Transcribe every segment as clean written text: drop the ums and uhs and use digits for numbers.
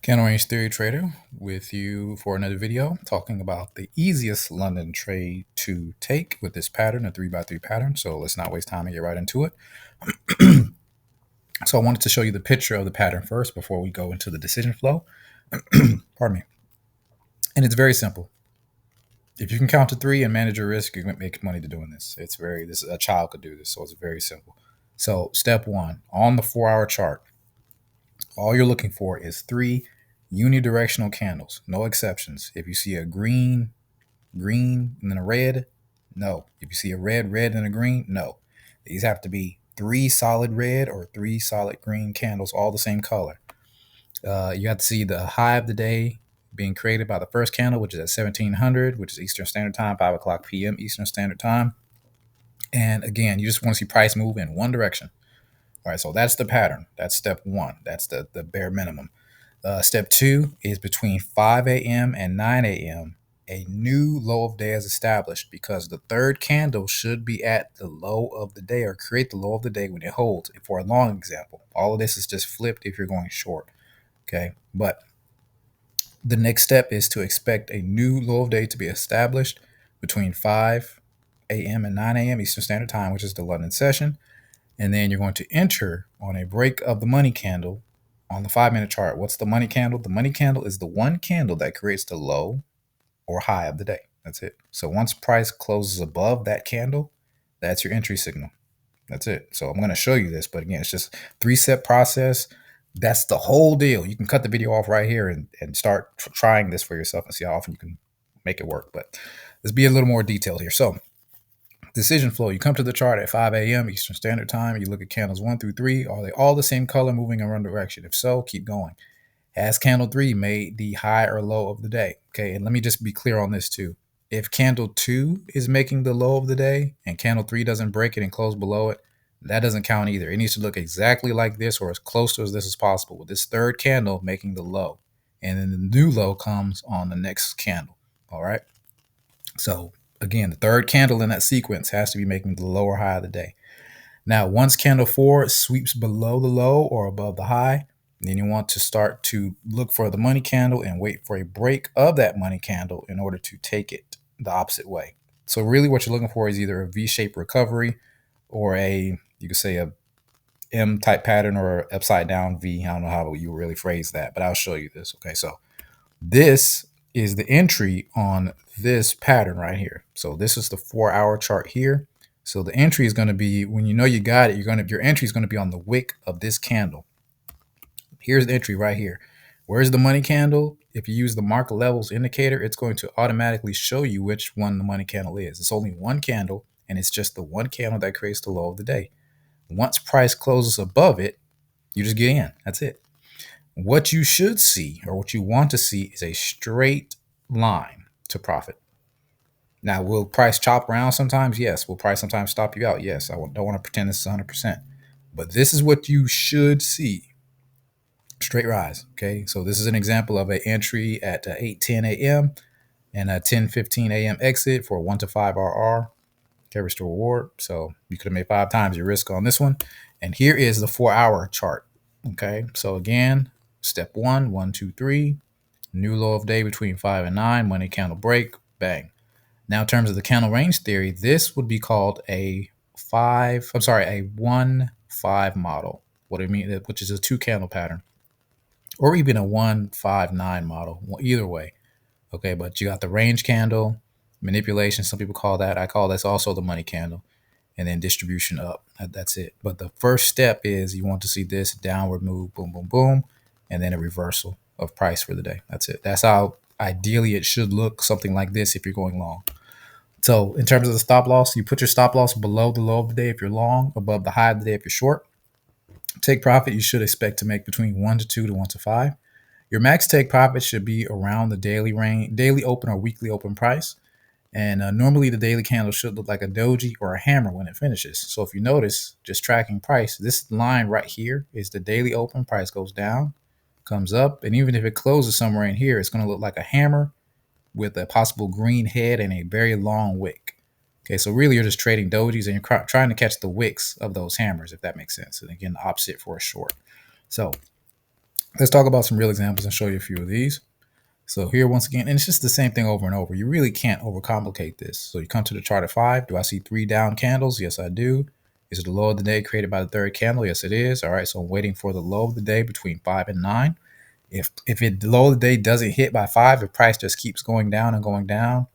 Candle Range Theory Trader with you for another video talking about the easiest London trade to take with this pattern, a 3x3 pattern. So let's not waste time and get right into it. So I wanted to show you the picture of the pattern first before we go into the decision flow. Pardon me. And it's very simple. If you can count to three and manage your risk, you can make money to doing this. This a child could do this, so it's very simple. So step one, on the 4-hour chart, all you're looking for is three unidirectional candles, no exceptions. If you see a green, and then a red, no. If you see a red, and a green, no. These have to be three solid red or three solid green candles, all the same color. You have to see the high of the day being created by the first candle, which is at 1700, which is Eastern Standard Time, 5 o'clock p.m. Eastern Standard Time. And again, you just want to see price move in one direction. All right, so that's the pattern. That's step one. That's the bare minimum. Step two is between 5 a.m. and 9 a.m. A new low of day is established because the third candle should be at the low of the day or create the low of the day when it holds. For a long example, all of this is just flipped if you're going short. Okay, but the next step is to expect a new low of day to be established between 5 a.m. and 9 a.m. Eastern Standard Time, which is the London session. And then you're going to enter on a break of the money candle on the 5-minute chart. What's the money candle? The money candle is the one candle that creates the low or high of the day. That's it. So once price closes above that candle, that's your entry signal. That's it. So I'm going to show you this, but again, it's just 3-step process. That's the whole deal. You can cut the video off right here and start trying this for yourself and see how often you can make it work. But let's be a little more detailed here. So decision flow. You come to the chart at 5 a.m. Eastern Standard Time. You look at candles 1 through 3. Are they all the same color moving in one direction? If so, keep going. Has candle 3 made the high or low of the day? Okay, and let me just be clear on this too. If candle 2 is making the low of the day and candle 3 doesn't break it and close below it, that doesn't count either. It needs to look exactly like this or as close to as this as possible, with this third candle making the low. And then the new low comes on the next candle. All right. So again, the third candle in that sequence has to be making the lower high of the day. Now, once candle 4 sweeps below the low or above the high, then you want to start to look for the money candle and wait for a break of that money candle in order to take it the opposite way. So really what you're looking for is either a V-shaped recovery or you could say a M type pattern or upside down V. I don't know how you really phrase that, but I'll show you this. Okay, so this is the entry on this pattern right here. So this is the 4-hour chart here. So the entry is going to be, when you know you got it, your entry is going to be on the wick of this candle. Here's the entry right here. Where's the money candle? If you use the market levels indicator, it's going to automatically show you which one the money candle is. It's only one candle, and it's just the one candle that creates the low of the day. Once price closes above it, you just get in. That's it. What you should see, or what you want to see, is a straight line to profit. Now, will price chop around sometimes? Yes. Will price sometimes stop you out? Yes. I don't want to pretend this is 100%. But this is what you should see. Straight rise. Okay. So this is an example of an entry at 8:10 a.m. and a 10:15 a.m. exit for a 1 to 5 RR. Okay, restore reward. So you could have made 5 times your risk on this one. And here is the 4-hour chart. Okay. So again, step 1, 1, 2, 3. New low of day between 5 and 9. Money candle break. Bang. Now, in terms of the candle range theory, this would be called a 1-5 model. What I mean, which is a 2 candle pattern, or even a 1-5-9 model. Either way, okay. But you got the range candle manipulation. Some people call that. I call this also the money candle, and then distribution up. That's it. But the first step is you want to see this downward move, boom, boom, boom, and then a reversal of price for the day. That's it. That's how ideally it should look, something like this if you're going long. So in terms of the stop loss, you put your stop loss below the low of the day if you're long, above the high of the day if you're short. Take profit, you should expect to make between 1 to 2 to 1 to 5. Your max take profit should be around the daily range, daily open or weekly open price. And normally the daily candle should look like a doji or a hammer when it finishes. So if you notice, just tracking price, this line right here is the daily open. Price goes down, comes up, and even if it closes somewhere in here, it's going to look like a hammer with a possible green head and a very long wick. Okay, so really you're just trading dojis and you're trying to catch the wicks of those hammers, if that makes sense. And again, the opposite for a short. So Let's talk about some real examples and show you a few of these. So here, once again, and it's just the same thing over and over. You really can't overcomplicate this. So you come to the chart at 5. Do I see 3 down candles? Yes, I do. Is it the low of the day created by the third candle? Yes, it is. All right, so I'm waiting for the low of the day between 5 and 9. If the low of the day doesn't hit by 5, if price just keeps going down and going down,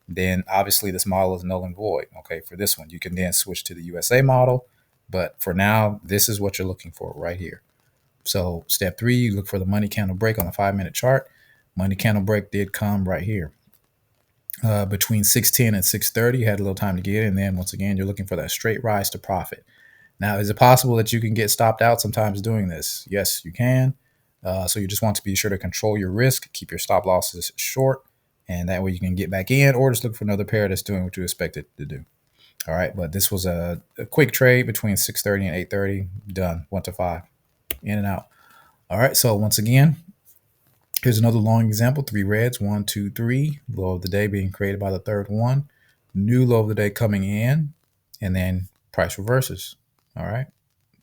then obviously this model is null and void. Okay, for this one, you can then switch to the USA model. But for now, this is what you're looking for right here. So step 3, you look for the money candle break on the 5-minute chart. Money candle break did come right here. Between 6:10 and 6:30, you had a little time to get it. And then once again, you're looking for that straight rise to profit. Now, is it possible that you can get stopped out sometimes doing this? Yes, you can. So you just want to be sure to control your risk, keep your stop losses short, and that way you can get back in or just look for another pair that's doing what you expect it to do. All right, but this was a quick trade between 6:30 and 8:30. Done, 1 to 5, in and out. All right, so once again, here's another long example. 3 reds, 1, 2, 3. Low of the day being created by the third one. New low of the day coming in, and then price reverses. All right.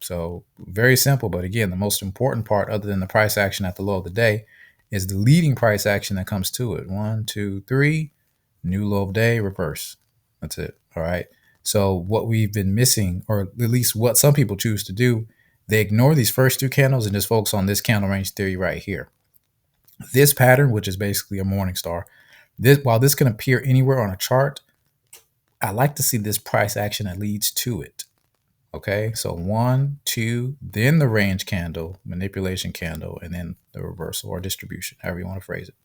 So very simple, but again, the most important part, other than the price action at the low of the day, is the leading price action that comes to it. 1, 2, 3. New low of day, reverse. That's it. All right. So what we've been missing, or at least what some people choose to do, they ignore these first 2 candles and just focus on this candle range theory right here. This pattern, which is basically a morning star, while this can appear anywhere on a chart, I like to see this price action that leads to it. Okay, so 1, 2, then the range candle, manipulation candle, and then the reversal or distribution, however you want to phrase it.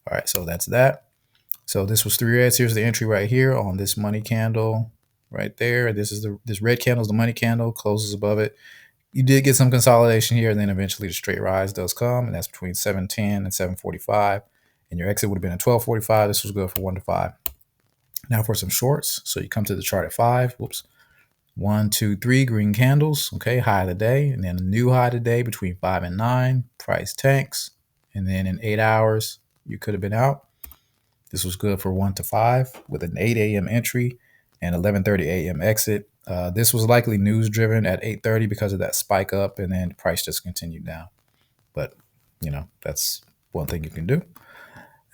All right, so that's that. So this was 3 reds. Here's the entry right here on this money candle right there. This red candle is the money candle, closes above it. You did get some consolidation here, and then eventually the straight rise does come, and that's between 7:10 and 7:45. And your exit would have been at 12:45. This was good for 1 to 5. Now for some shorts. So you come to the chart at 5. Whoops. 1, 2, 3 green candles. Okay, high of the day, and then a new high today between 5 and 9. Price tanks, and then in 8 hours you could have been out. This was good for 1 to 5 with an 8 a.m. entry and 11:30 a.m. exit. This was likely news driven at 8:30 because of that spike up, and then the price just continued down. But that's one thing you can do.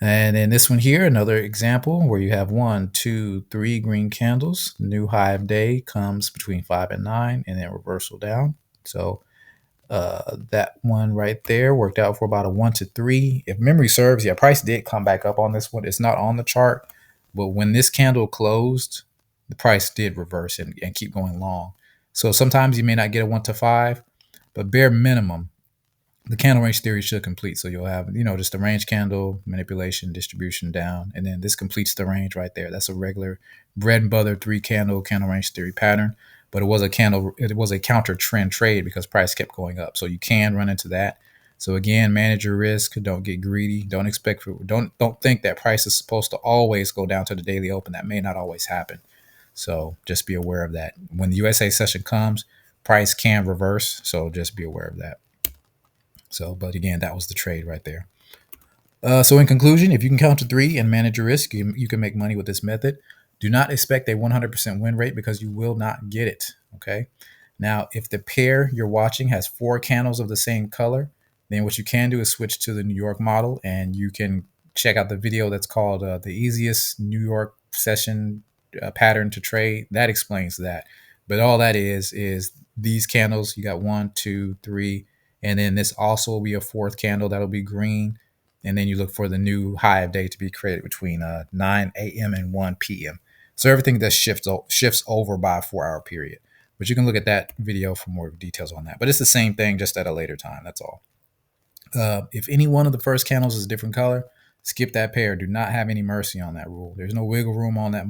And then this one here, another example where you have 1, 2, 3 green candles. New high of day comes between 5 and 9, and then reversal down. So that one right there worked out for about a 1 to 3. If memory serves, yeah, price did come back up on this one. It's not on the chart, but when this candle closed, the price did reverse and keep going long. So sometimes you may not get a 1 to 5, but bare minimum, the candle range theory should complete. So you'll have, just the range candle, manipulation, distribution down, and then this completes the range right there. That's a regular bread and butter 3 candle range theory pattern. But it was a counter trend trade because price kept going up. So you can run into that. So again, manage your risk. Don't get greedy. Don't think that price is supposed to always go down to the daily open. That may not always happen. So just be aware of that. When the USA session comes, price can reverse. So just be aware of that. So, but again, that was the trade right there. So in conclusion, if you can count to 3 and manage your risk, you can make money with this method. Do not expect a 100% win rate because you will not get it. Okay. Now, if the pair you're watching has 4 candles of the same color, then what you can do is switch to the New York model, and you can check out the video that's called the easiest New York session pattern to trade. That explains that. But all that is these candles. You got 1, 2, 3, and then this also will be a 4th candle that'll be green. And then you look for the new high of day to be created between 9 a.m. and 1 p.m. So everything that shifts over by a 4-hour period. But you can look at that video for more details on that. But it's the same thing, just at a later time. That's all. If any one of the first candles is a different color, skip that pair. Do not have any mercy on that rule. There's no wiggle room on that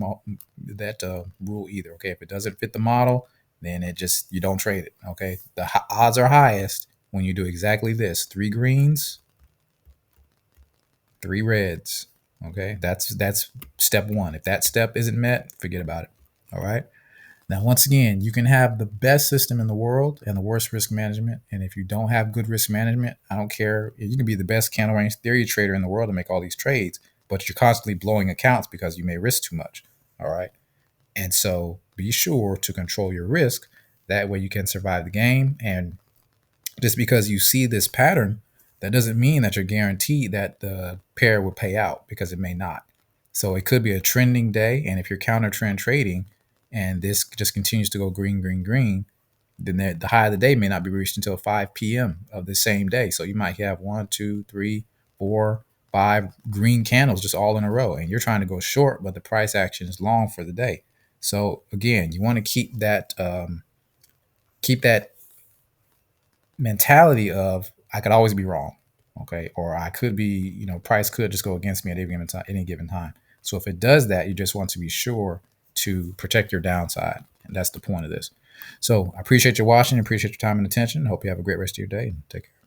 rule either. Okay, if it doesn't fit the model, then you don't trade it. Okay, the odds are highest when you do exactly this: 3 greens, 3 reds. Okay, that's step 1. If that step isn't met, forget about it. All right. Now, once again, you can have the best system in the world and the worst risk management. And if you don't have good risk management, I don't care. You can be the best candle range theory trader in the world and make all these trades, but you're constantly blowing accounts because you may risk too much. All right. And so be sure to control your risk. That way you can survive the game. And just because you see this pattern That doesn't mean that you're guaranteed that the pair will pay out, because it may not. So it could be a trending day, and if you're counter trend trading and this just continues to go green, green, green, then the high of the day may not be reached until 5 p.m. of the same day. So you might have one, two, three, four, five green candles just all in a row, and you're trying to go short, but the price action is long for the day. So again, you want to keep that mentality of I could always be wrong, okay, or I could be, price could just go against me at any given time. So if it does that, you just want to be sure to protect your downside, and that's the point of this. So I appreciate your watching, appreciate your time and attention. Hope you have a great rest of your day, and take care.